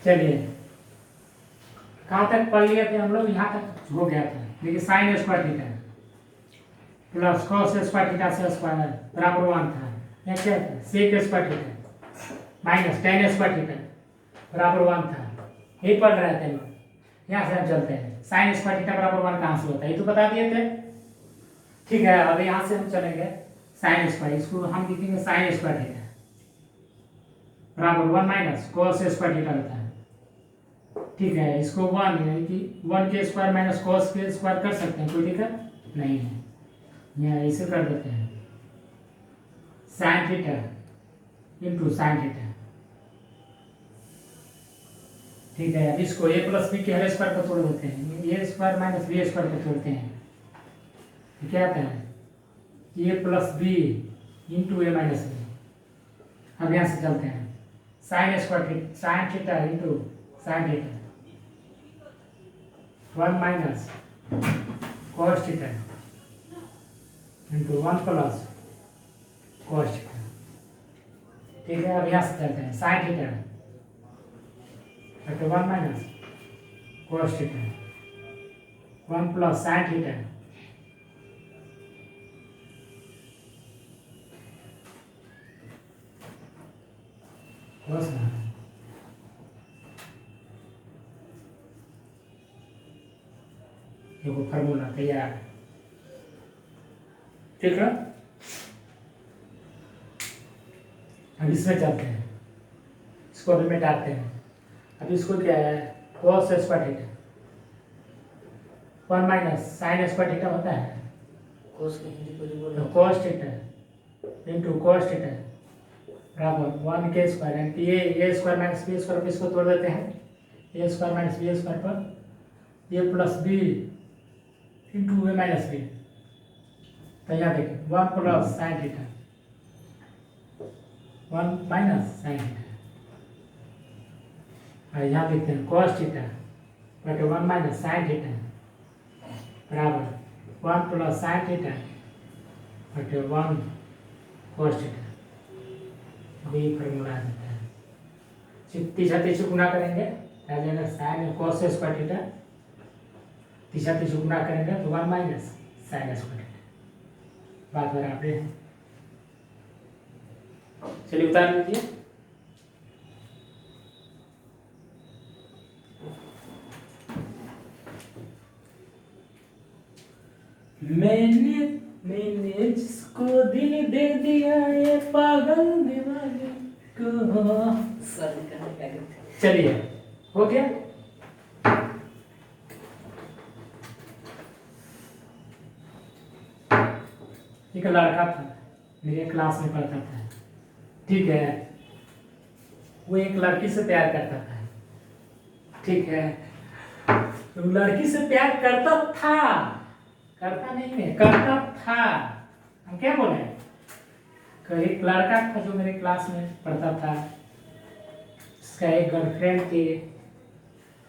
चलिए कहाँ तक पढ़ लिए थे हम लोग, यहाँ तक हो गया था। देखिए sine square theta plus cos square theta से स्क्वायर बराबर 1 था। यह क्या था, sec square theta minus tan square theta बराबर 1 था। यही पढ़ रहे थे हम लोग। यहाँ से हम चलते हैं, साइन स्क्वायर थीटा बराबर 1 कहाँ से होता है, ये तो बता दिए थे। ठीक है, अब यहाँ से हम चलेंगे साइन स्क्वायर, इसको हम लिखेंगे साइन स्क्वायर थीटा बराबर 1 माइनस कॉस स्क्वायर थीटा होता है। ठीक है, इसको 1 यानी कि 1 के स्क्वायर माइनस कॉस के स्क्वायर कर सकते हैं, कोई दिक्कत नहीं है। यहाँ इसे कर देते हैं sign theta into sine theta. ठीक है, अब इसको ए प्लस बी के हर स्क्वायर को तोड़ देते हैं, ए स्क्वायर माइनस बी स्क्वायर को तोड़ते हैं, तो क्या आता है ए प्लस बी इंटू ए माइनस बी। अब यहाँ से चलते हैं sine square sine theta into sine theta 1 minus cos theta into 1 plus cos theta. ठीक है, अब यहाँ से चलते हैं sine theta 1 minus cos theta 1 plus sine theta cos. देखो फार्मूला तैयार। ठीक है, अब इसमें चलते हैं, इसको अभी मिटाते हैं। अब इसको क्या है cos square theta 1 minus sign square theta होता है तो cos theta into cos theta बराबर 1 के स्क्वायर यानी कि ए स्क्वायर माइनस बी स्क्वायर, इसको तोड़ देते हैं ए स्क्वायर माइनस बी स्क्वायर पर ए प्लस बी इंटू ए माइनस बी। तो यहाँ देखिए 1 plus sine theta 1 minus sine theta, और यहाँ देखते हैं कॉस थीटा बटे 1 माइनस साइन थीटा बराबर 1 प्लस साइन थीटा बटे 1 कॉस थीटा। वही फॉर्मूला आ जाता है। तीसरा तीसरा गुना करेंगे आ जाएगा साइन कॉस स्क्वायर थीटा, तीसरा तीसरा गुना करेंगे तो 1 माइनस साइन स्क्वायर थीटा। बात बराबर है। चलिए उतार लीजिए। मैंने जिसको दिल दे दिया ये पागल दीवाने को। चलिए हो गया। एक लड़का था मेरे क्लास में पढ़ता था। ठीक है, वो एक लड़की से प्यार करता था। ठीक है, तो लड़की से प्यार करता था, करता नहीं है, करता था। हम क्या बोले, एक लड़का था जो मेरे क्लास में पढ़ता था, उसका एक गर्लफ्रेंड थी।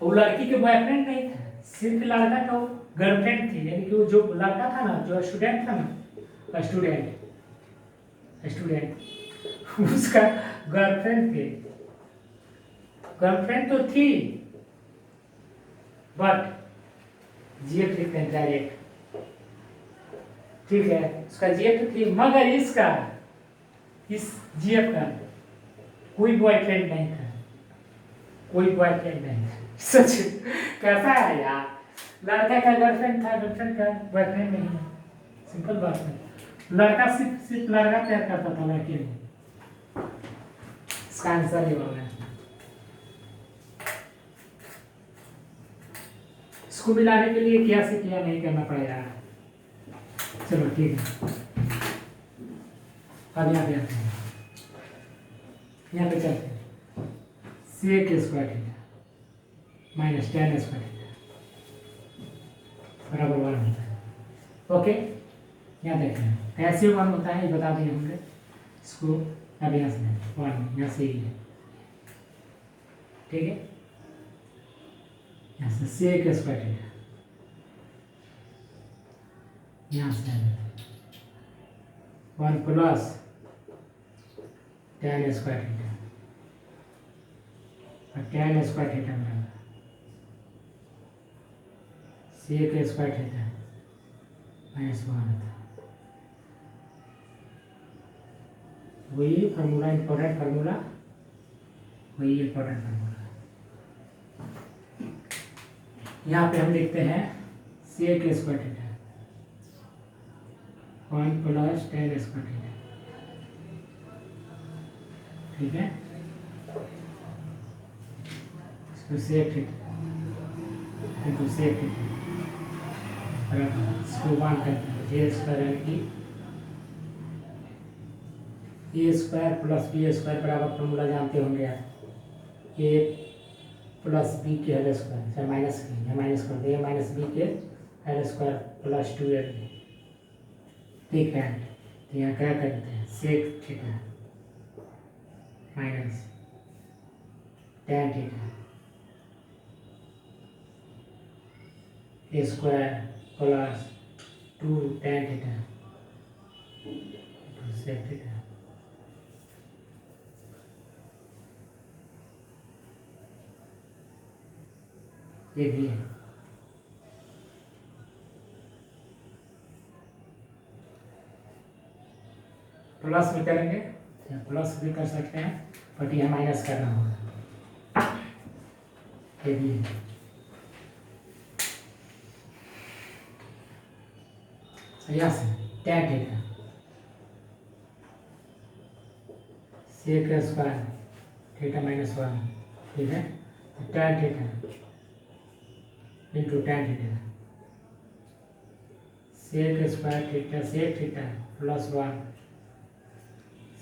वो लड़की के बॉयफ्रेंड नहीं था, सिर्फ लड़का का गर्लफ्रेंड थी। यानी कि वो जो लड़का था ना, जो स्टूडेंट था ना, स्टूडेंट उसका गर्लफ्रेंड थी। गर्लफ्रेंड तो थी बट जीएफ लिखते हैं डायरेक्ट। ठीक है, उसका जीएफ थी, मगर इसका इस जीएफ का कोई बॉयफ्रेंड नहीं था, कोई बॉयफ्रेंड नहीं था। सच कैसा है यार, लड़का का गर्लफ्रेंड था, गर्लफ्रेंड का बॉयफ्रेंड नहीं है। सिंपल बात है, लड़का सिर्फ लड़का प्यार करता था, लड़की नहीं। इसका आंसर ये होगा। इसको मिलाने के लिए क्या से क्या नहीं करना पड़ेगा। चलो ठीक है, अब यहाँ पे आते हैं, यहाँ पे चलते हैं sec square theta minus tan square theta बराबर 1 होता है। ओके, यहाँ देखते हैं कैसे 1 होता है, ये बता दिए होंगे इसको। अब यहाँ से 1 यहाँ से ही है। ठीक है, यहाँ से सेक स्क्वायर थीटा, यहाँ से 1 प्लस टेन स्क्वायर थीटा और tan स्क्वायर थीटा बराबर sec स्क्वायर थीटा माइनस 1 होता है। वही फार्मूला, इम्पोर्टेंट फार्मूला, वही इम्पोर्टेंट फार्मूला। यहाँ पे हम लिखते हैं sec square theta 1 plus tan square theta, ठीक है। इसको sec theta into sec theta बराबर इसको 1 करते हैं a स्क्वायर यानी कि a square plus b square बराबर फॉर्मूला जानते होंगे आप, a प्लस बी के होल स्क्वायर, चाहे माइनस की या माइनस कर दे, माइनस बी के होल स्क्वायर प्लस 2ab, ठीक है। तो यहाँ क्या करते हैं sec theta minus tan theta a square plus 2 tan theta sec theta. ये भी है, प्लस भी करेंगे या प्लस भी कर सकते हैं, बट यह माइनस करना होगा। ये भी है, यहाँ से tan theta sec square theta minus 1, ठीक है। तो tan theta into tan theta sec square theta sec theta plus 1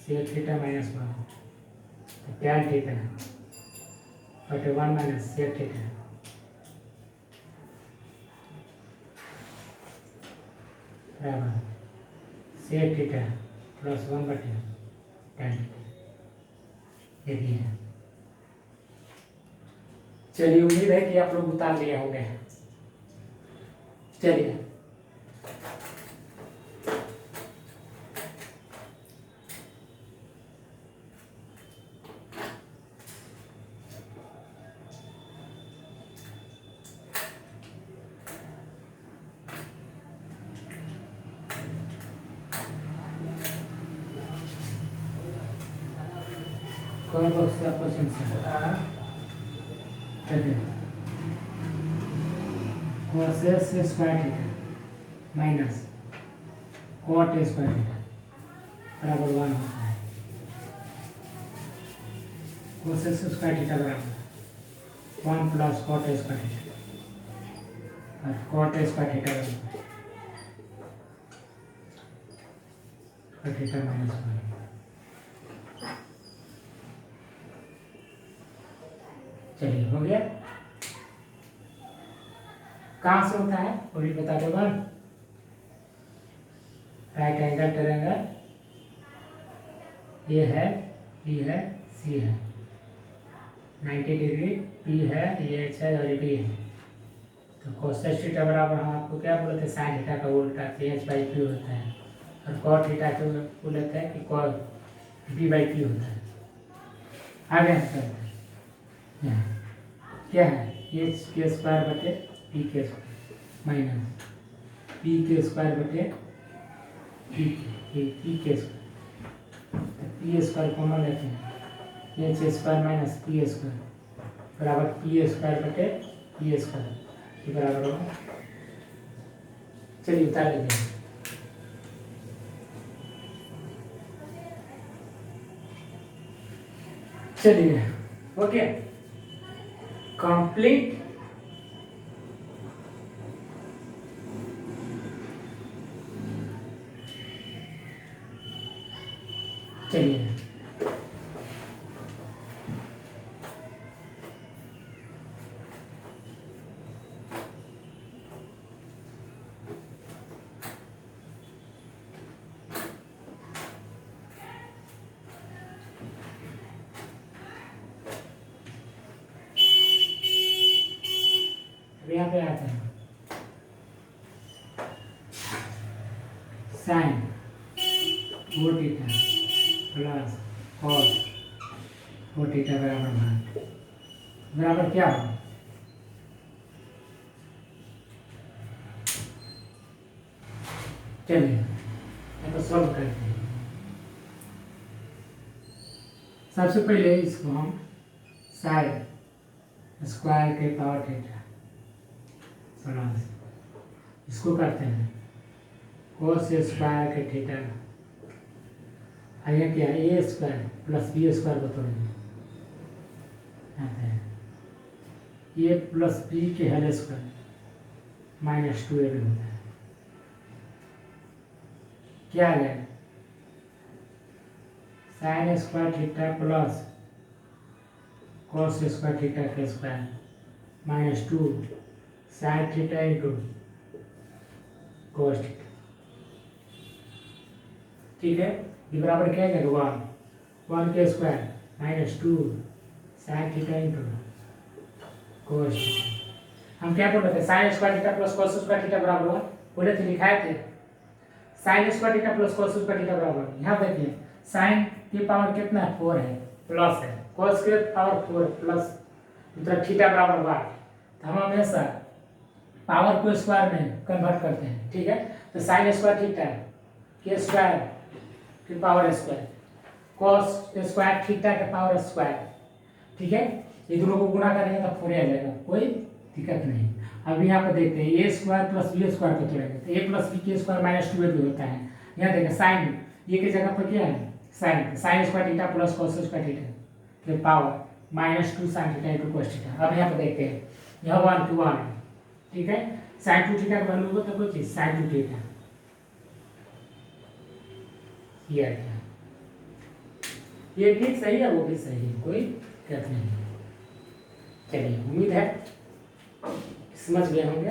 sec theta minus 1, तो tan थीटा बटे 1 माइनस sec थीटा बराबर sec थीटा प्लस 1 बटे tan थीटा। ये भी है। चलिए, उम्मीद है कि आप लोग उतार लिए होंगे। चलिए कौन सा क्वेश्चन से cosec square theta minus cot square theta बराबर 1 होता है। कोसेस स्क्वायर थीटा बराबर 1 प्लस कॉट स्क्वायर थीटा और कॉट स्क्वायर थीटा बराबर थीटा माइनस 1। चलिए, हो गया। कहाँ से होता है वो भी बता दो। राइट एंगल ट्रायंगल ए है, बी है, सी है, 90 डिग्री, पी है, ये एच है और ये बी है। तो कोसेस थीटा बराबर हम आपको क्या बोलते हैं साइन थीटा का उल्टा एच बाई पी होता है, और कॉट थीटा को बोलते हैं कि कॉट बी बाई पी होता है। आगे हम करते हैं क्या है एच के स्क्वायर बटे पी के स्क्वायर माइनस पी के स्क्वायर बटे पी के स्क्वायर, पी स्क्वायर कॉमन लेते हैं, H square minus P square बराबर पी स्क्वायर बटे पी स्क्वायर ये बराबर होगा। चलिए उतार लेते हैं। चलिए ओके कंप्लीट। चलिए यहाँ पे आता है sine four theta plus cos four theta बराबर 1 बराबर क्या होगा? चलिए ये तो सॉल्व करते हैं। सबसे पहले इसको हम साइन स्क्वायर के पावर थीटा इसको करते हैं कोस स्क्वायर के थीटा, आगे क्या A square plus B square को तोड़ेंगे, ए प्लस बी के होल स्क्वायर माइनस 2ab होता है। क्या है sine square theta plus cos square theta का square minus 2 sine theta into cos theta. ठीक है, ये बराबर क्या है 1 के square minus 2 sine theta into cos theta. हम क्या बोल रहे थे? Sign square theta plus cos square theta बराबर हुआ, बोले थे लिखाए थे sign square theta plus cos square theta बराबर। यहाँ देखिए साइन की पावर कितना है 4 है प्लस है, कॉस के पावर 4 प्लस मतलब थीटा बराबर 1। तो हम हमेशा पावर को स्क्वायर में कन्वर्ट करते हैं। ठीक है, तो साइन स्क्वायर थीटा के स्क्वायर की power square cos square theta के पावर स्क्वायर। ठीक है, ये दोनों को गुणा करेंगे तो 4 आ जाएगा, कोई दिक्कत नहीं। अब यहाँ पर देखते हैं ए स्क्वायर प्लस बी स्क्वायर को तोड़ेंगे तो ए प्लस बी के स्क्वायर माइनस 2ab होता है। यहाँ देखें साइन ये की जगह पर क्या है sine square theta plus cos square theta के power minus 2 sine theta into cos theta. अब यहाँ पर देखते हैं यहाँ 1 to 1 है। ठीक है, साइन 2 थीटा का वैल्यू होगा तो कोई चीज साइन 2 थीटा ये भी सही है वो भी सही है, कोई दिक्कत नहीं। चलिए उम्मीद है समझ गए होंगे।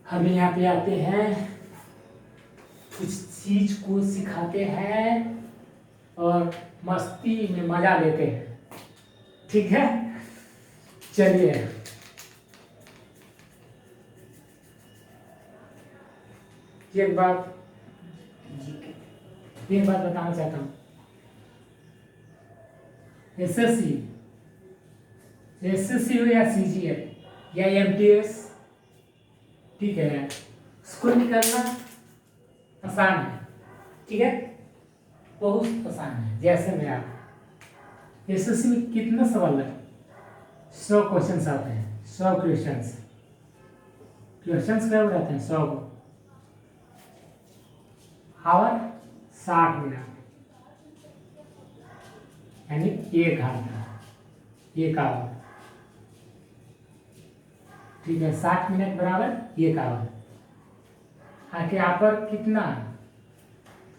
हम यहाँ पे आते हैं कुछ चीज को सिखाते हैं और मस्ती में मजा लेते हैं। ठीक है, चलिए एक बात बताना चाहता हूँ। एसएससी हो या सीजीएल या एमटीएस, ठीक है, इसको निकालना आसान है। ठीक है, बहुत आसान है। जैसे में आप एसएससी में कितना सवाल है 100 क्वेश्चंस आते हैं, 100 क्वेश्चंस क्या रहते हैं 100 आवर 60 मिनट यानी 1 घंटा 1 आवर। ठीक है, 60 मिनट बराबर 1 आवर। आके यहाँ पर कितना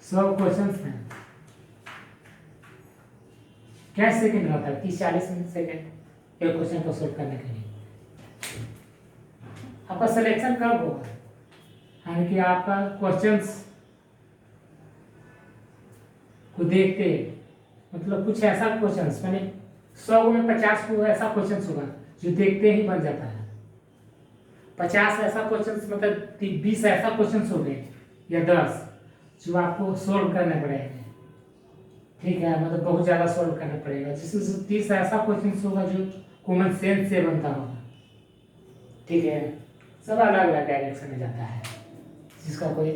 100 क्वेश्चन हैं, क्या सेकंड रहता है 30-40 सेकंड एक क्वेश्चन को सोल्व करने के लिए। आपका सिलेक्शन कब होगा? यानी कि आपका क्वेश्चंस को देखते मतलब कुछ ऐसा क्वेश्चंस मैंने 100 में 50 को ऐसा क्वेश्चंस होगा जो देखते ही बन जाता है। 50 ऐसा क्वेश्चंस मतलब 20 ऐसा क्वेश्चंस हो गए या 10 जो आपको सोल्व करने पड़ेंगे। ठीक है, मतलब बहुत ज़्यादा सोल्व करना पड़ेगा, जिसमें 30 ऐसा क्वेश्चंस होगा जो कॉमन सेंस से बनता होगा। ठीक है, सब अलग अलग डायरेक्शन में जाता है, जिसका कोई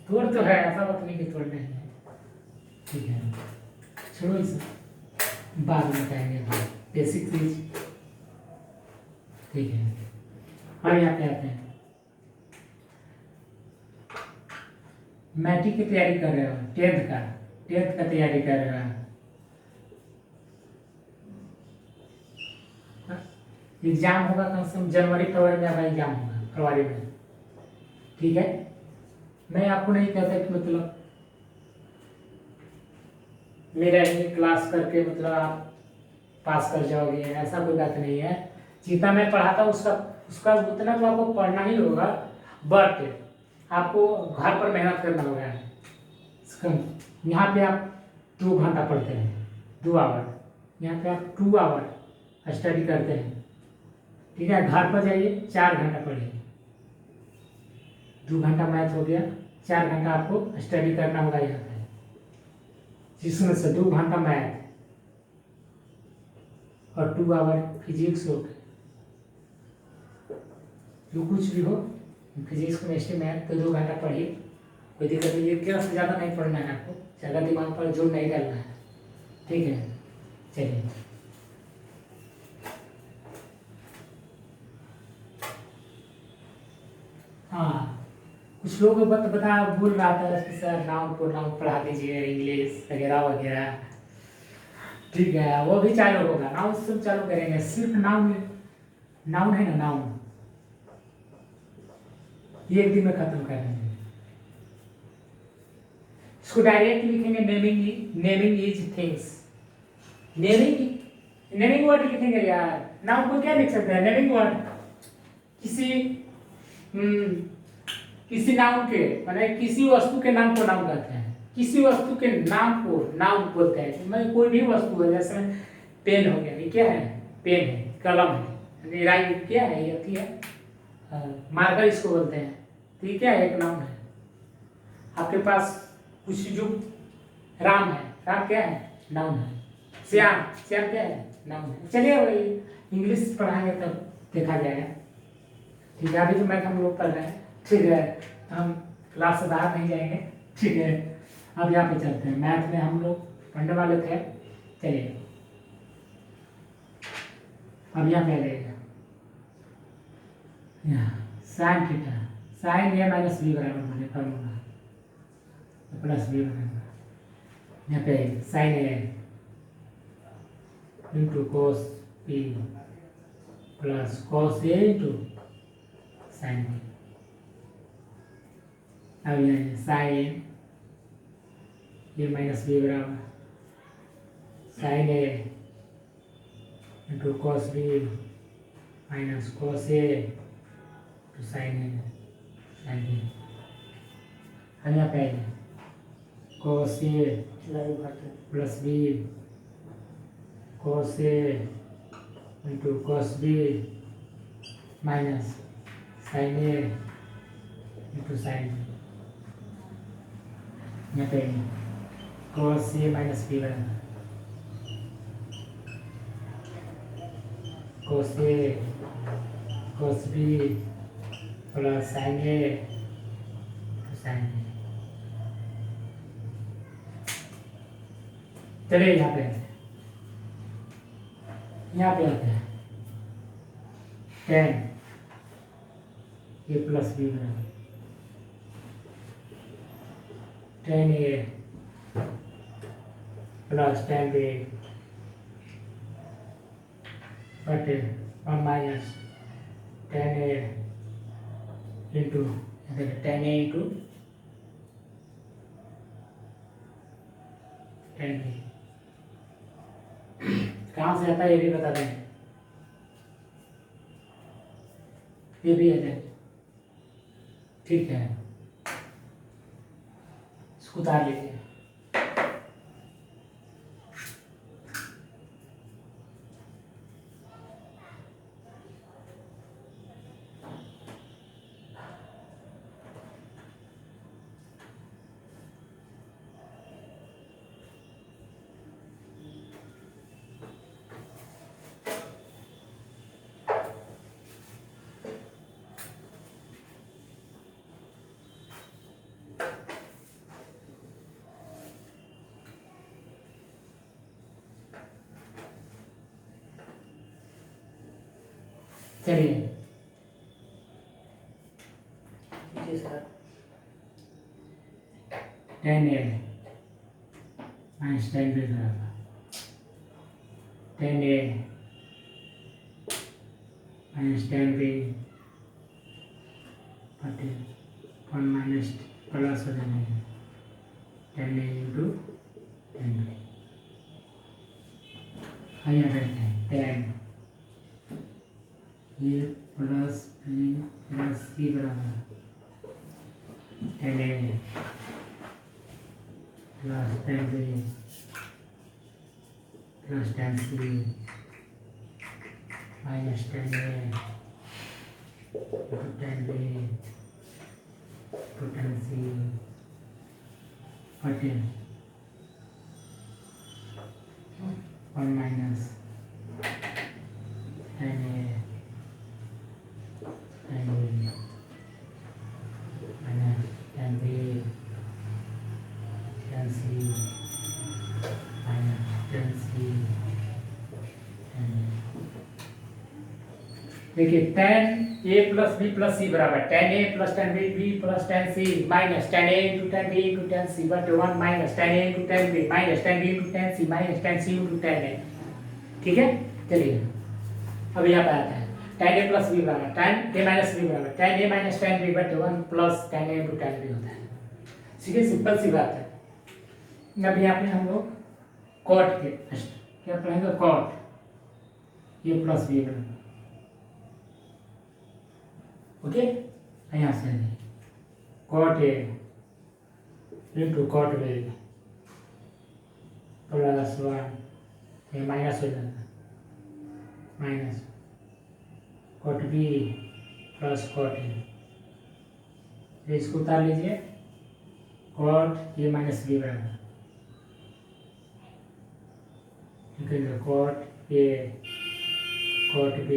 तोड़ तो है, ऐसा बात नहीं कि तोड़ नहीं है। ठीक है, छोड़ो इसे, बाद में कहेंगे बेसिक चीज। ठीक है, हम यहाँ पे आते हैं। मैट्रिक की तैयारी कर रहे हो, 10th का तैयारी कर रहे हो, एग्जाम होगा कम से कम जनवरी-फरवरी में आपका एग्जाम होगा, फरवरी में। ठीक है, मैं आपको नहीं कहता कि मतलब मेरा ही क्लास करके मतलब आप पास कर जाओगे, ऐसा कोई बात नहीं है। जितना मैं पढ़ाता हूँ उसका उतना तो आपको पढ़ना ही होगा, बट आपको घर पर मेहनत करना होगा। यहाँ पे आप 2 घंटा पढ़ते हैं, 2 आवर। यहाँ पे आप 2 आवर स्टडी करते हैं, ठीक है। घर पर जाइए 4 घंटा पढ़िए, 2 घंटा मैथ हो गया, 4 घंटा आपको स्टडी करना होगा यहाँ पे, जिसमें से 2 घंटा मैथ और 2 आवर फिजिक्स हो गए। जो कुछ भी हो, फिजिक्स केमिस्ट्री मैथ तो 2 घंटा पढ़िए, कोई दिक्कत नहीं। एक से ज़्यादा नहीं पढ़ना है आपको, ज़्यादा दिमाग पर जोर नहीं डालना है, ठीक है। चलिए हाँ, कुछ लोग बता बोल रहा था कि सर नाउन प्रोनाउन पढ़ा दीजिए, इंग्लिश वगैरह वगैरह, ठीक है। वो भी चालू होगा, नाउन सब चालू करेंगे। सिर्फ नाउन, नाउन है ना, नाउन ये 1 दिन में खत्म कर देंगे। इसको डायरेक्ट लिखेंगे naming is things. Naming word लिखेंगे यार, नाउन को क्या लिख सकते हैं, नेमिंग वर्ड। किसी नाउन के माने किसी वस्तु के नाम को नाउन कहते हैं, किसी वस्तु के नाम को नाउन बोलते हैं। मैं कोई भी वस्तु है, जैसे पेन हो गया, ये क्या है, पेन है, कलम है, राइट क्या है, ये है मार्कर इसको बोलते हैं, ठीक है, एक नाउन है। आपके पास कुछ जो राम है, राम क्या है, नाउन है। श्याम क्या है, नाउन है। चलिए भाई इंग्लिश पढ़ाएंगे तब देखा जाएगा, ठीक है। अभी तो मैथ हम लोग पढ़ रहे हैं, ठीक है, हम क्लास से बाहर नहीं जाएंगे, ठीक है। अब यहाँ पे चलते हैं, मैथ में हम लोग पढ़ने वाले थे। चलिए अब यहाँ पे आ जाएगा, यहाँ sine theta, sine A minus B बराबर मुझे फॉर्मूला प्लस बी बराबर, यहाँ पे sine A into cos B plus cos A into sine B. अब यहाँ साइन ए माइनस बी बराबर sine A into cos B minus cos A to sine A sine B. हम यहाँ पे cos A plus B cos A into cos B minus sine A into sine B. यहाँ पे cos ए minus B बराबर cos A cos B plus sine A to sine B. चलिए यहाँ पे आते हैं, टेन ए प्लस बी बराबर tan A plus tan B बटे 1 minus tan A into tan A into tan B. कहाँ से आता है ये भी बता दें, ये भी आ जाए, ठीक है। इसको उतार लीजिए। चलिए tan A minus tan B बराबर tan A minus tan B बटे 1 माइनस प्लस हो जाएगा tan A into tan B. यहाँ रहते हैं tan A plus B plus C बराबर tan A plus 10b plus 10c minus 10a into 10b into 10c और 10 1 minus 10a 10b minus 10b 10c minus 10c 10a। देखिए 10a plus b plus c बराबर 10a plus 10b b plus 10c minus 10a into 10b into 10c बटे 1 minus 10a into 10b minus 10b into 10c minus 10c into 10a। ठीक है, चलिए अब यहाँ पे आता है 10a प्लस b बराबर 10a माइनस b बराबर 10a माइनस 10b बटे 1 प्लस 10a इंटू 10b होता है। ठीक है, सिंपल सी बात है। अब यहाँ पे हम लोग कॉट के क्या पढ़ेंगे, कॉट a प्लस b बराबर ओके। यहाँ से cot a into cot b plus 1 ये माइनस हो जाता है minus cot b plus cot a, इसको उतार लीजिए कॉट a माइनस b बराबर cot a cot b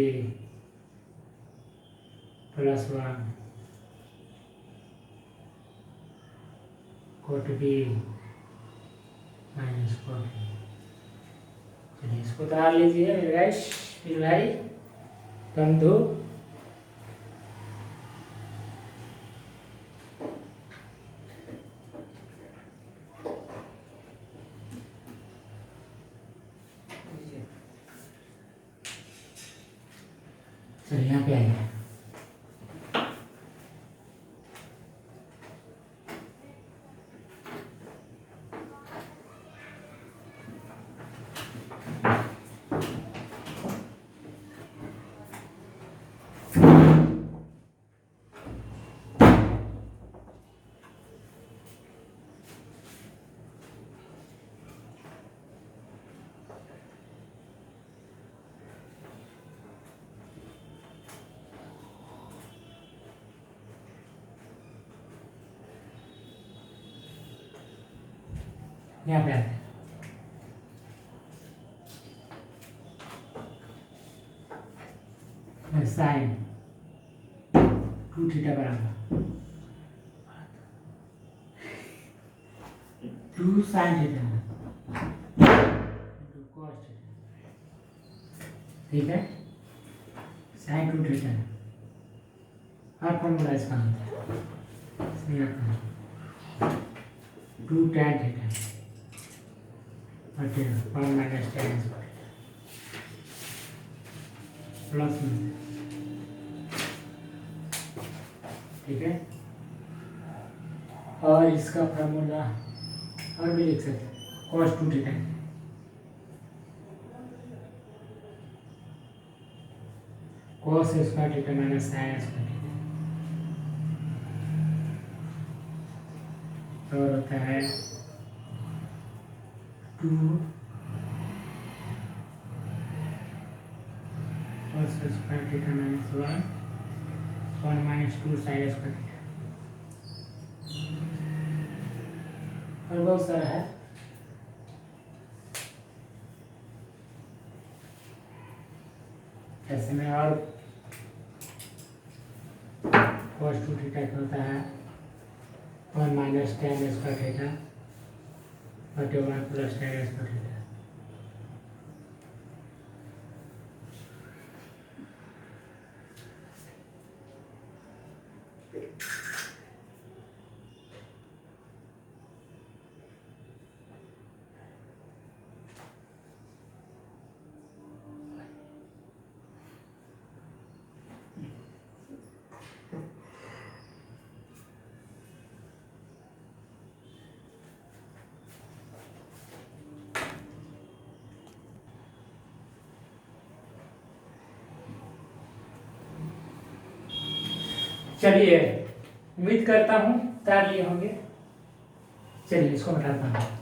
plus 1 cot b minus cot a। चलिए इसको उतार लीजिए मेरे गाइस, फिर भाई बंधु चलिए यहाँ पे आइए। यहाँ पे आते हैं साइन 2 थीटा बराबर 2 sine theta into cos theta. ठीक है, साइन 2 थीटा और फॉर्मूला इसका होता है 2 tan थीटा बटे 1 माइनस tan प्लस में। ठीक है, और इसका फार्मूला और भी लिख सकते हैं cos 2 theta cos square theta minus sin square theta और होता है 2 cos square theta minus 1 minus 2 sin square theta और बहुत सारा है। ऐसे में और cos 2 थीटा क्या होता है 1 माइनस tan स्क्वायर थीटा बटे 1 प्लस tan स्क्वायर थीटा। चलिए उम्मीद करता हूँ उतार लिए होंगे। चलिए इसको हटाता हूँ।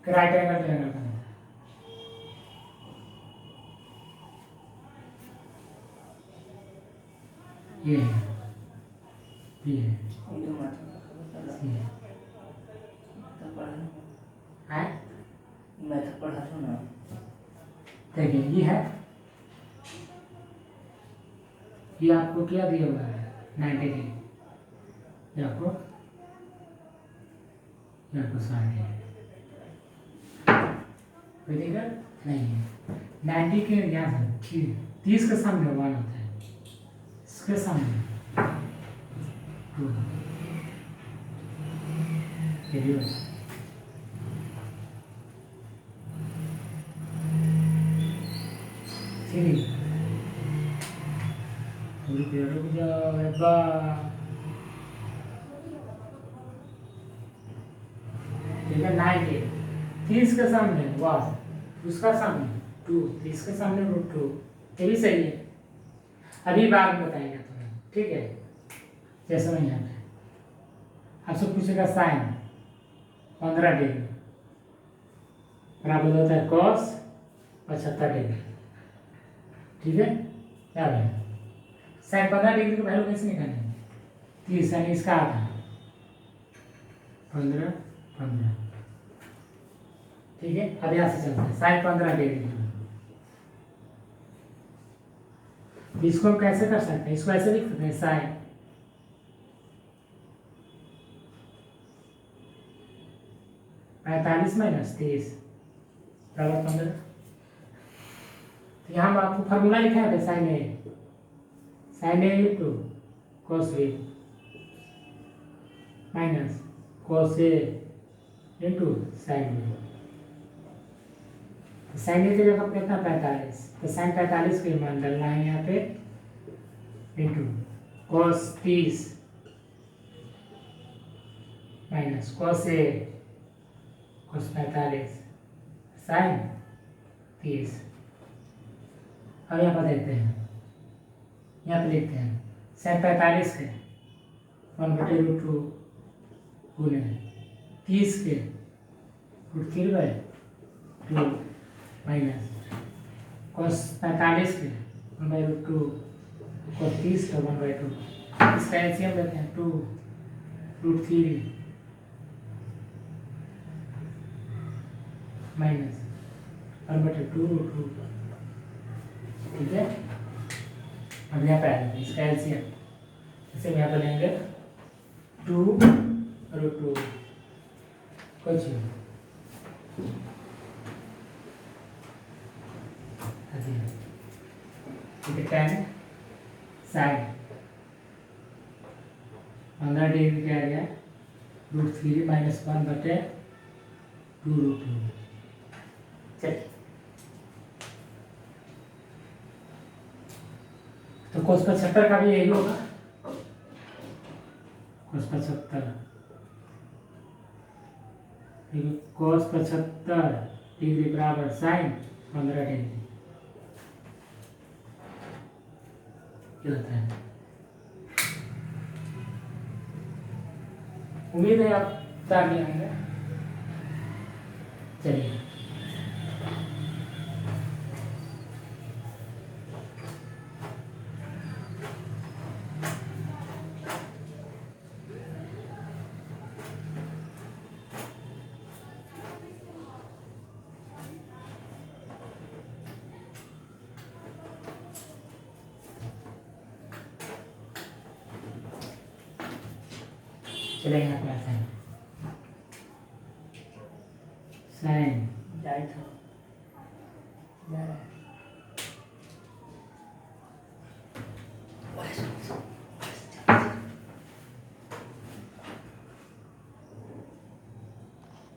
राइट एंगल ट्रायंगल बनाना है। ये है, ये है, ये है। मैं तो पढ़ा था ना। देखिए ये है, ये आपको क्या दिया हुआ है 90 डिग्री, ये आपको 60 कोई दिक्कत नहीं है। 90 के यहाँ से 30 के सामने 1 होता है, इसके सामने 2 रुक जाओ एक बार। ठीक है 90 30 के सामने 1, उसका सामने 2, 30 के सामने √2, ये भी सही है। अभी बाद में बताएंगे तुम्हें, ठीक है। जैसे मैं यहाँ पे आपसे पूछेगा साइन 15 डिग्री बराबर होता है cos 75 डिग्री, ठीक है। क्या है साइन 15 डिग्री की वैल्यू कैसे निकालेंगे? 30 यानी इसका आधा 15, ठीक है। अब यहाँ से चलते हैं साइन 15 डिग्री। इसको हम कैसे कर सकते हैं? इसको ऐसे लिख सकते हैं साइन 45 माइनस 30 बराबर 15। यहाँ हम आपको फॉर्मूला लिखा है sine A into cos B minus cos A into sine B. Sine A की जगह कितना 45, तो साइन 45 के मान डालना है यहाँ पे इंटू कॉस 30 माइनस कॉस ए कॉस 45 साइन 30। अब यहाँ पर देखते हैं, यहाँ पे लिखते हैं साइन 45 के 1/√2 गुने 30 के √3/2 माइनस cos 45 के 1/√2 cos 30 का 1/2। इसका एलसीएम लेते हैं 2√3 माइनस 1/2√2, ठीक है। अब यहाँ पे आएगा इसका एलसीएम, इसे यहाँ पे लेंगे 2√2 कुछ ठीक है। 10 साइन 15 डिग्री क्या आ गया √3 माइनस 1/2√2। चल तो cos 75 का भी यही होगा, cos 75 cos 75 डिग्री बराबर साइन 15 डिग्री होता है। उम्मीद है आप जान लिए होंगे। चलिए चले यहाँ पे आते हैं साइन जाए था